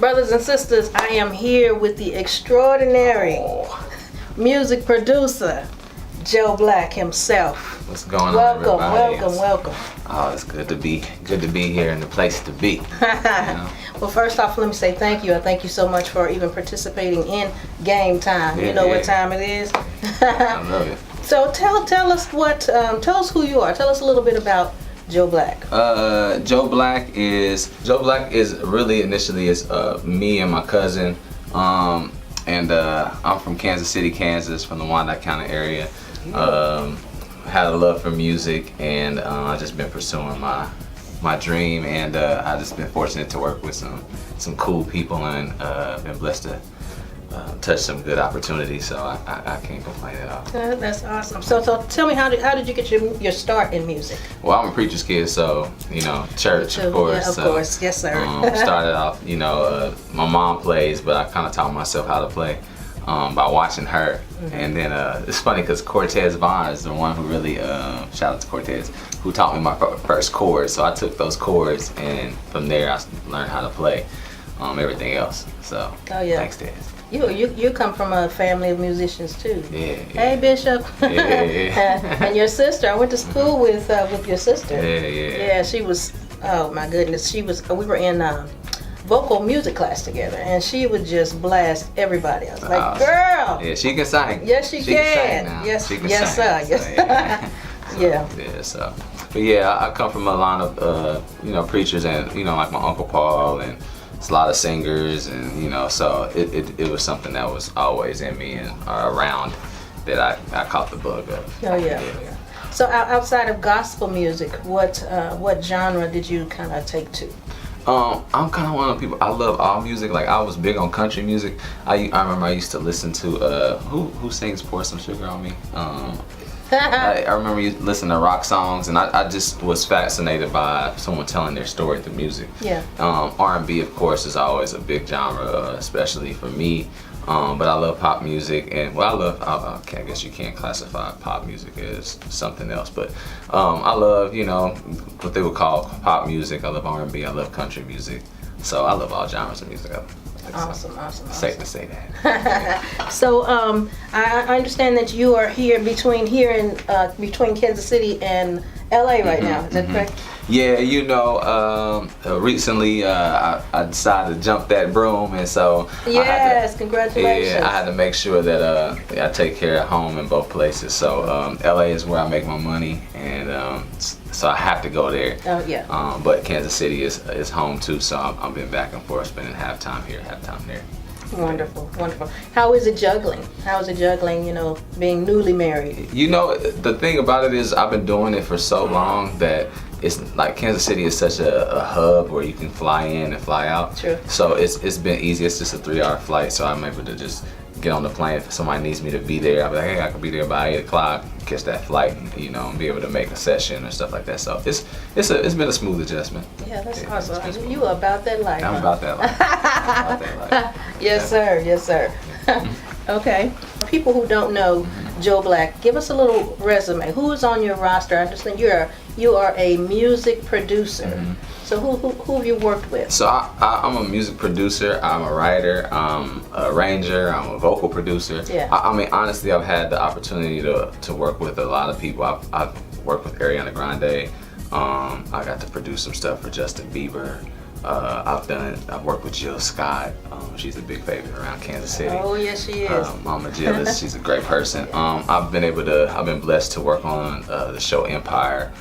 Brothers and sisters, I am here with the extraordinary music producer, Joe Black himself. What's going on, Welcome, everybody? welcome. Oh, it's good to be here in the place to be. Well, first off, let me say thank you. I thank you so much for even participating in Game Time. Yeah, you know yeah. what time it is. I love it. So tell us tell us who you are. Tell us a little bit about Joe Black. Joe Black is really initially is me and my cousin, and I'm from Kansas City, Kansas, from the Wyandotte County area. Had a love for music, and I just been pursuing my dream, and I just been fortunate to work with some cool people, and been blessed to touch some good opportunities. So I can't complain at all. That's awesome. So tell me, how did you get your start in music? Well, I'm a preacher's kid, so church, of course. Yeah, of course, yes, sir. Started off, my mom plays, but I kind of taught myself how to play by watching her. Mm-hmm. And then it's funny because Cortez Vaughn is the one who really, shout out to Cortez, who taught me my first chords. So I took those chords, and from there I learned how to play everything else. So thanks, Dad. You come from a family of musicians too. Yeah. Hey, Bishop. Yeah. And your sister, I went to school with your sister. Yeah. Yeah, she was. Oh my goodness, we were in vocal music class together, and she would just blast everybody. I was like, girl. Yeah, she can sing. Yes, she can. Sing now. Yes, she can yes, sing. sir. Yes. Yeah. But yeah, I come from a line of preachers, and like my Uncle Paul, and it's a lot of singers, and so it was something that was always in me and around that I caught the bug of. Oh yeah. So outside of gospel music, what genre did you kind of take to? I'm kind of one of the people, I love all music. Like, I was big on country music. I remember I used to listen to who sings Pour Some Sugar on Me. I remember listening to rock songs, and I just was fascinated by someone telling their story through music. Yeah. R&B, of course, is always a big genre, especially for me. But I love pop music, and I guess you can't classify pop music as something else, but I love, what they would call pop music. I love R&B, I love country music. So I love all genres of music. Awesome. Safe to say that. So I understand that you are here between Kansas City and LA right now. Is that correct? Yeah, recently I decided to jump that broom, and so congratulations. Yeah, I had to make sure that I take care of home in both places. So LA is where I make my money, and so I have to go there. Oh yeah. But Kansas City is home too, so I've been back and forth, spending half time here, half time there. Wonderful. How is it juggling? Being newly married? The thing about it is I've been doing it for so long that it's like Kansas City is such a hub where you can fly in and fly out. True. So it's been easy. It's just a 3-hour flight, so I'm able to just get on the plane. If somebody needs me to be there, I'll be like, hey, I can be there by 8 o'clock, catch that flight, and be able to make a session or stuff like that. So it's been a smooth adjustment. Yeah, that's awesome. You are about that life. I'm about that life. Yes, sir. Okay. For people who don't know Joe Black, give us a little resume. Who is on your roster? I understand you are a music producer. Mm-hmm. So who have you worked with? So I'm a music producer, I'm a writer, I'm a arranger, I'm a vocal producer. Yeah. I mean, honestly, I've had the opportunity to work with a lot of people. I've worked with Ariana Grande. I got to produce some stuff for Justin Bieber. I've worked with Jill Scott. She's a big favorite around Kansas City. Oh yes, she is. Mama Jill she's a great person. I've been blessed to work on the show Empire.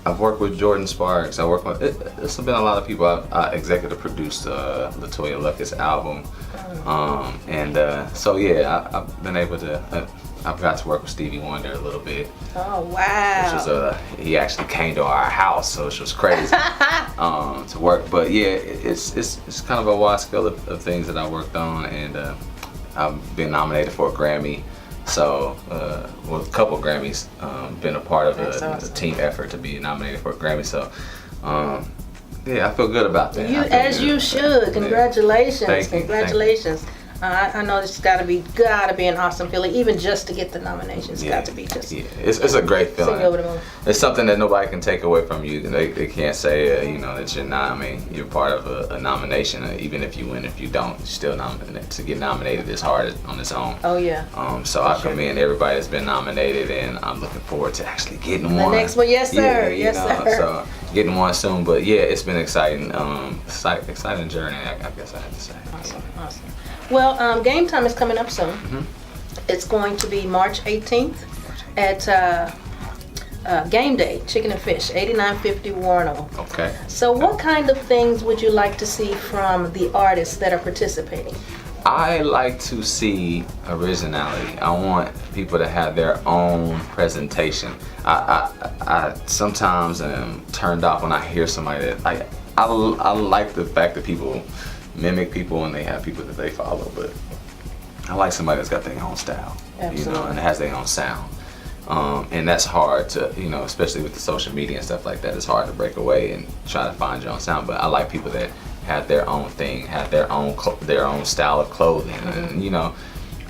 I've worked with Jordan Sparks. There's been a lot of people. I executive produced LaToya Luckett's album, so yeah, I've been able to. I've got to work with Stevie Wonder a little bit. Oh wow! Which was he actually came to our house, so it was crazy to work. But yeah, it's kind of a wide scale of things that I worked on, and I've been nominated for a Grammy. So, a couple Grammys, been a part of the team effort to be nominated for a Grammy. So, yeah, I feel good about that. You should. Congratulations. Thank you. Congratulations. I know it's gotta be an awesome feeling, even just to get the nominations. Got to be just. Yeah, it's a great feeling. Send you over the moon. It's something that nobody can take away from you. They can't say you know, that you're not. I mean, you're part of a nomination. Even if you win, if you don't, you're still nominated. To get nominated is hard on its own. Oh yeah. So I commend everybody that's been nominated, and I'm looking forward to actually getting one. The next one, yes sir, yes sir. So getting one soon, but yeah, it's been exciting. Exciting journey, I guess I have to say. Awesome. Well, game time is coming up soon. Mm-hmm. It's going to be March 18th at Game Day, Chicken and Fish, 8950 Warnell. Okay. So what kind of things would you like to see from the artists that are participating? I like to see originality. I want people to have their own presentation. I sometimes am turned off when I hear somebody that I like the fact that people mimic people and they have people that they follow, but I like somebody that's got their own style. Absolutely. You know, and has their own sound. And that's hard to, you know, especially with the social media and stuff like that. It's hard to break away and try to find your own sound. But I like people that have their own thing, have their own style of clothing, and you know,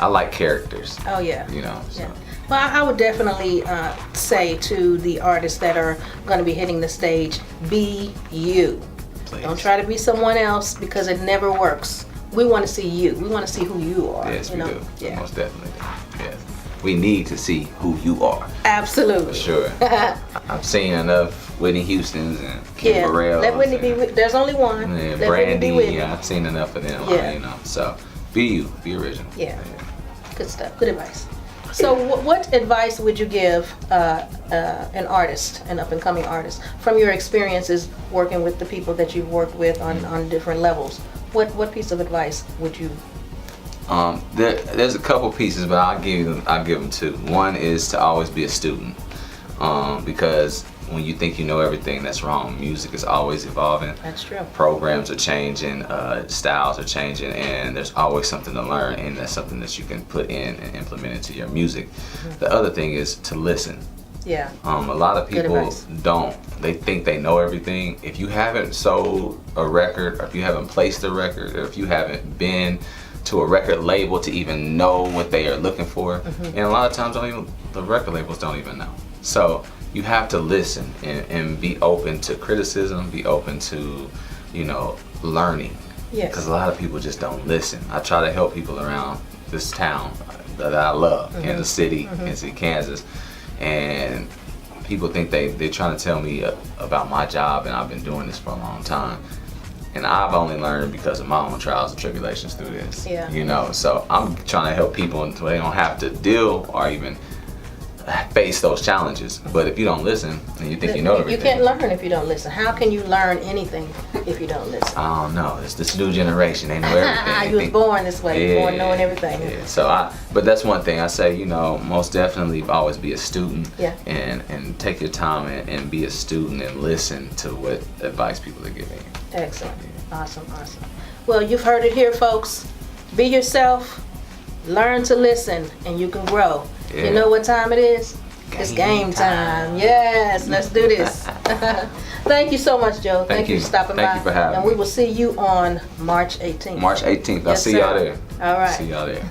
I like characters. Oh yeah. You know. So. Yeah. Well, I would definitely say to the artists that are going to be hitting the stage, be you. Please. Don't try to be someone else because it never works. We want to see you. We want to see who you are. Yes, you we know? do. Yeah. Most definitely. Yes. We need to see who you are. Absolutely. For sure. I've seen enough Whitney Houstons and Kim Yeah. Burrell. Let Whitney be. There's only one. And Let Whitney be Brandy. Whitney. Yeah, I've seen enough of them. Yeah. You know. So be you. Be original. Yeah. Good stuff. Good advice. So, what advice would you give an artist, an up-and-coming artist, from your experiences working with the people that you've worked with on different levels? What piece of advice would you? There's a couple pieces, but I'll give them two. One is to always be a student, because when you think you know everything, that's wrong. Music is always evolving. That's true. Programs are changing, styles are changing, and there's always something to learn, and that's something that you can put in and implement into your music. Mm-hmm. The other thing is to listen. Yeah. A lot of people don't. They think they know everything. If you haven't sold a record, or if you haven't placed a record, or if you haven't been to a record label to even know what they are looking for, and a lot of times the record labels don't even know. So you have to listen and be open to criticism, be open to, you know, learning. Yes. Because a lot of people just don't listen. I try to help people around this town that I love, Kansas City, Kansas City, Kansas, and people think they're trying to tell me about my job, and I've been doing this for a long time. And I've only learned because of my own trials and tribulations through this. Yeah. You know, so I'm trying to help people so they don't have to deal or even face those challenges. But if you don't listen and you think you know everything, you can't learn if you don't listen. How can you learn anything if you don't listen? I don't know. It's this new generation. They know everything. You was born this way. Born knowing everything. Yeah. So but that's one thing I say. You know, most definitely always be a student. Yeah. And take your time and be a student and listen to what advice people are giving you. Excellent. Awesome. Well, you've heard it here, folks. Be yourself. Learn to listen, and you can grow. Yeah. You know what time it is? It's game time. Yes, let's do this. Thank you so much, Joe. Thank you for stopping by. Thank you for having me. And we will see you on March 18th. March 18th. I'll Yes, see sir. y'all there. All right. See y'all there.